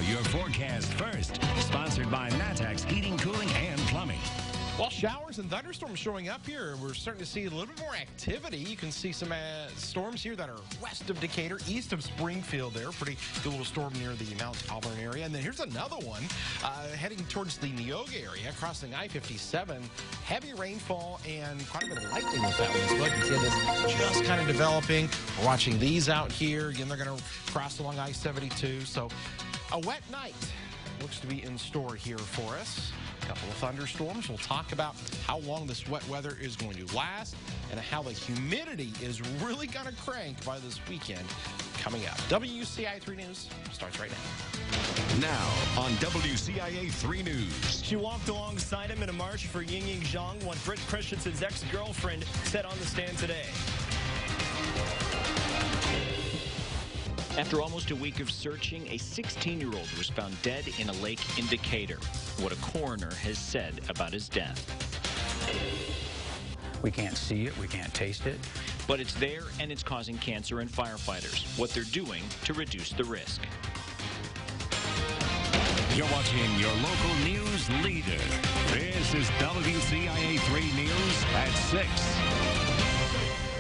your forecast first. Sponsored by Matex Heating, Cooling, and Plumbing. Well, showers and thunderstorms showing up here. We're starting to see a little bit more activity. You can see some storms here that are west of Decatur, east of Springfield there. Pretty good little storm near the Mount Auburn area. And then here's another one heading towards the Neoga area, crossing I-57. Heavy rainfall and quite a bit of lightning with that one as well. You can see this just kind of developing. We're watching these out here. Again, they're going to cross along I-72. So a wet night looks to be in store here for us. A couple of thunderstorms. We'll talk about how long this wet weather is going to last and how the humidity is really going to crank by this weekend coming up. WCIA 3 News starts right now. Now on WCIA 3 News. She walked alongside him in a march for Ying Zhang, what Britt Christensen's ex-girlfriend said on the stand today. After almost a week of searching, a 16-year-old was found dead in a lake in Decatur. What a coroner has said about his death. We can't see it, we can't taste it. But it's there and it's causing cancer in firefighters. What they're doing to reduce the risk. You're watching your local news leader. This is WCIA 3 News at 6.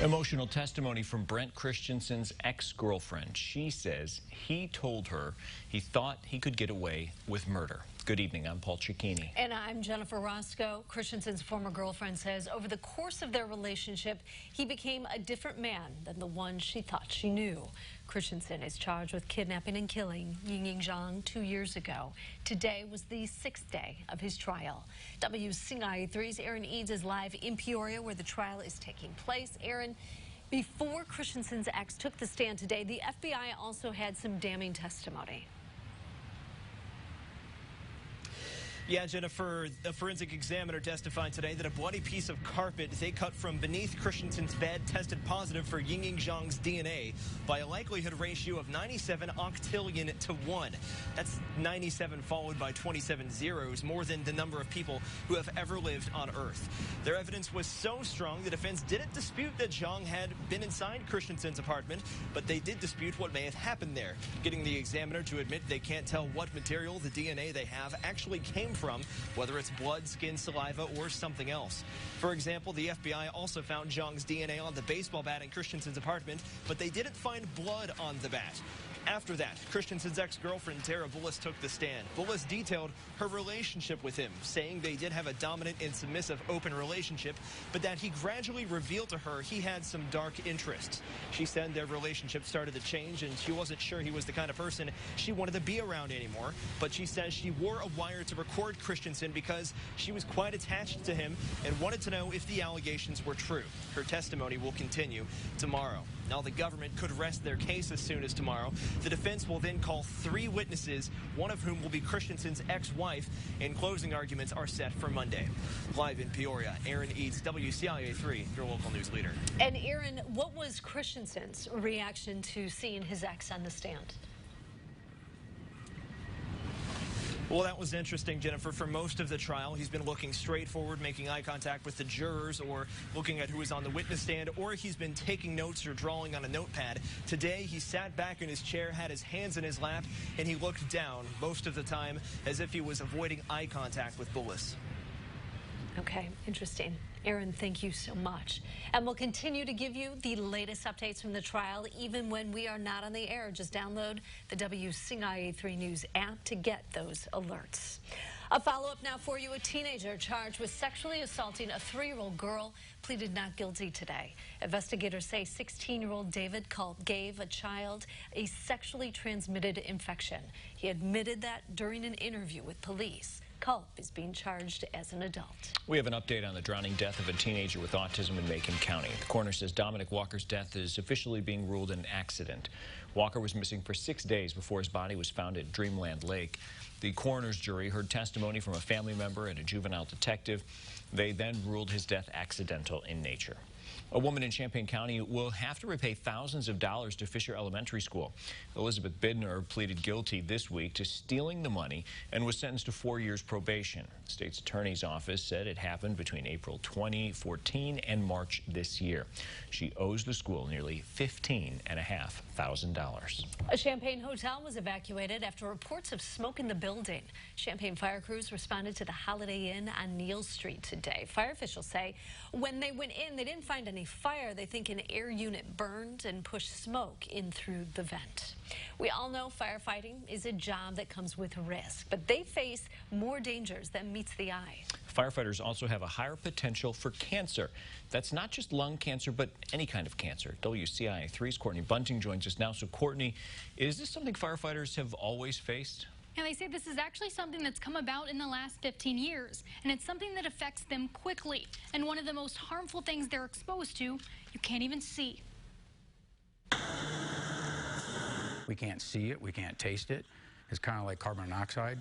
Emotional testimony from Brent Christensen's ex-girlfriend. She says he told her he thought he could get away with murder. Good evening, I'm Paul Cicchini. And I'm Jennifer Roscoe. Christensen's former girlfriend says over the course of their relationship, he became a different man than the one she thought she knew. Christensen is charged with kidnapping and killing Ying Zhang 2 years ago. Today was the 6th day of his trial. WCIA 3's Aaron Eads is live in Peoria where the trial is taking place. Aaron, before Christensen's ex took the stand today, the FBI also had some damning testimony. Yeah, Jennifer, a forensic examiner testified today that a bloody piece of carpet they cut from beneath Christensen's bed tested positive for Ying Zhang's DNA by a likelihood ratio of 97 octillion to 1. That's 97 followed by 27 zeros, more than the number of people who have ever lived on Earth. Their evidence was so strong, the defense didn't dispute that Zhang had been inside Christensen's apartment, but they did dispute what may have happened there, getting the examiner to admit they can't tell what material the DNA they have actually came from, whether it's blood, skin, saliva, or something else. For example, the FBI also found Zhang's DNA on the baseball bat in Christensen's apartment, but they didn't find blood on the bat. After that, Christensen's ex-girlfriend, Tara Bullis, took the stand. Bullis detailed her relationship with him, saying they did have a dominant and submissive open relationship, but that he gradually revealed to her he had some dark interests. She said their relationship started to change, and she wasn't sure he was the kind of person she wanted to be around anymore, but she says she wore a wire to record Christensen because she was quite attached to him and wanted to know if the allegations were true. Her testimony will continue tomorrow. Now, the government could rest their case as soon as tomorrow. The defense will then call 3 witnesses, one of whom will be Christensen's ex-wife, and closing arguments are set for Monday. Live in Peoria, Aaron Eads, WCIA 3, your local news leader. And Aaron, what was Christensen's reaction to seeing his ex on the stand? Well, that was interesting, Jennifer. For most of the trial, he's been looking straight forward, making eye contact with the jurors or looking at who is on the witness stand, or he's been taking notes or drawing on a notepad. Today, he sat back in his chair, had his hands in his lap, and he looked down most of the time as if he was avoiding eye contact with Bullis. Okay, interesting. Aaron, thank you so much. And we'll continue to give you the latest updates from the trial, even when we are not on the air. Just download the WCIA 3 News app to get those alerts. A follow-up now for you. A teenager charged with sexually assaulting a 3-year-old girl pleaded not guilty today. Investigators say 16-year-old David Culp gave a child a sexually transmitted infection. He admitted that during an interview with police. Culp is being charged as an adult. We have an update on the drowning death of a teenager with autism in Macon County. The coroner says Dominic Walker's death is officially being ruled an accident. Walker was missing for 6 days before his body was found at Dreamland Lake. The coroner's jury heard testimony from a family member and a juvenile detective. They then ruled his death accidental in nature. A woman in Champaign County will have to repay thousands of dollars to Fisher Elementary School. Elizabeth Bidner pleaded guilty this week to stealing the money and was sentenced to 4 years probation. The state's attorney's office said it happened between April 2014 and March this year. She owes the school nearly $15,500. A Champaign hotel was evacuated after reports of smoke in the building. Champaign fire crews responded to the Holiday Inn on Neal Street today. Fire officials say when they went in, they didn't find any fire. They think an air unit burned and pushed smoke in through the vent. We all know firefighting is a job that comes with risk, but they face more dangers than meets the eye. Firefighters also have a higher potential for cancer. That's not just lung cancer, but any kind of cancer. WCIA 3's Courtney Bunting joins us now. So, Courtney, is this something firefighters have always faced? And they say this is actually something that's come about in the last 15 years, and it's something that affects them quickly. And one of the most harmful things they're exposed to, you can't even see. We can't see it. We can't taste it. It's kind of like carbon monoxide.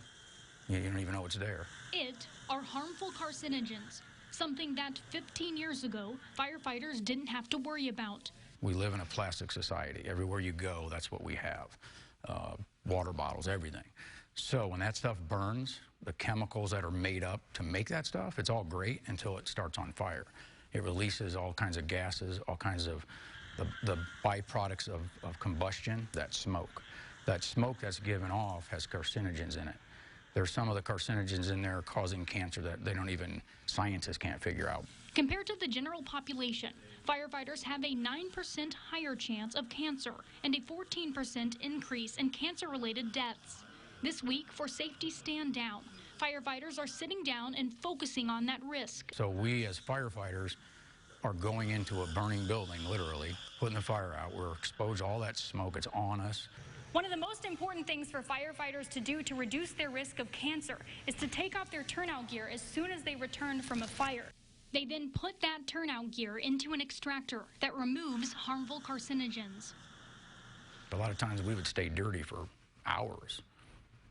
You don't even know it's there. It are harmful carcinogens, something that 15 years ago, firefighters didn't have to worry about. We live in a plastic society. Everywhere you go, that's what we have. Water bottles, everything. So when that stuff burns, the chemicals that are made up to make that stuff, it's all great until it starts on fire. It releases all kinds of gases, all kinds of the byproducts of combustion, that smoke. That smoke that's given off has carcinogens in it. There's some of the carcinogens in there causing cancer that scientists can't figure out. Compared to the general population, firefighters have a 9% higher chance of cancer and a 14% increase in cancer-related deaths. This week, for Safety Stand Down, firefighters are sitting down and focusing on that risk. So we as firefighters are going into a burning building, literally, putting the fire out. We're exposed to all that smoke. It's on us. One of the most important things for firefighters to do to reduce their risk of cancer is to take off their turnout gear as soon as they return from a fire. They then put that turnout gear into an extractor that removes harmful carcinogens. A lot of times we would stay dirty for hours.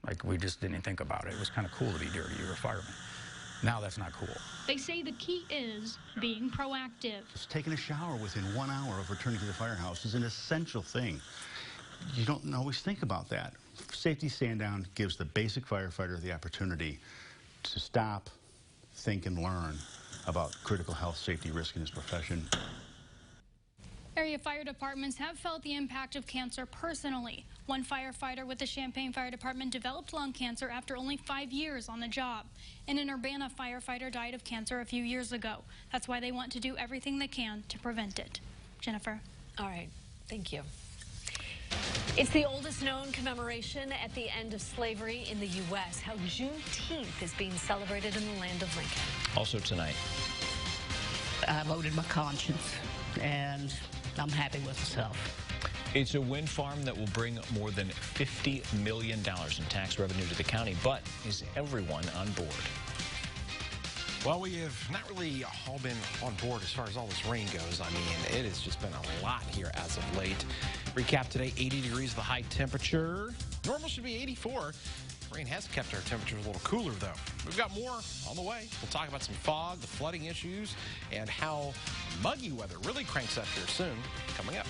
Like, we just didn't think about it. It was kind of cool to be dirty. You're a fireman. Now that's not cool. They say the key is being proactive. Just taking a shower within 1 hour of returning to the firehouse is an essential thing. You don't always think about that. Safety Stand Down gives the basic firefighter the opportunity to stop, think, and learn about critical health safety risk in his profession. Area fire departments have felt the impact of cancer personally. One firefighter with the Champaign Fire Department developed lung cancer after only 5 years on the job. And an Urbana firefighter died of cancer a few years ago. That's why they want to do everything they can to prevent it. Jennifer. All right. Thank you. It's the oldest known commemoration at the end of slavery in the U.S. How Juneteenth is being celebrated in the land of Lincoln. Also tonight. I voted my conscience, and I'm happy with myself. It's a wind farm that will bring more than $50 million in tax revenue to the county, but is everyone on board? Well, we have not really all been on board as far as all this rain goes. I mean, it has just been a lot here as of late. Recap today, 80 degrees the high temperature. Normal should be 84. Rain has kept our temperatures a little cooler, though. We've got more on the way. We'll talk about some fog, the flooding issues, and how muggy weather really cranks up here soon. Coming up.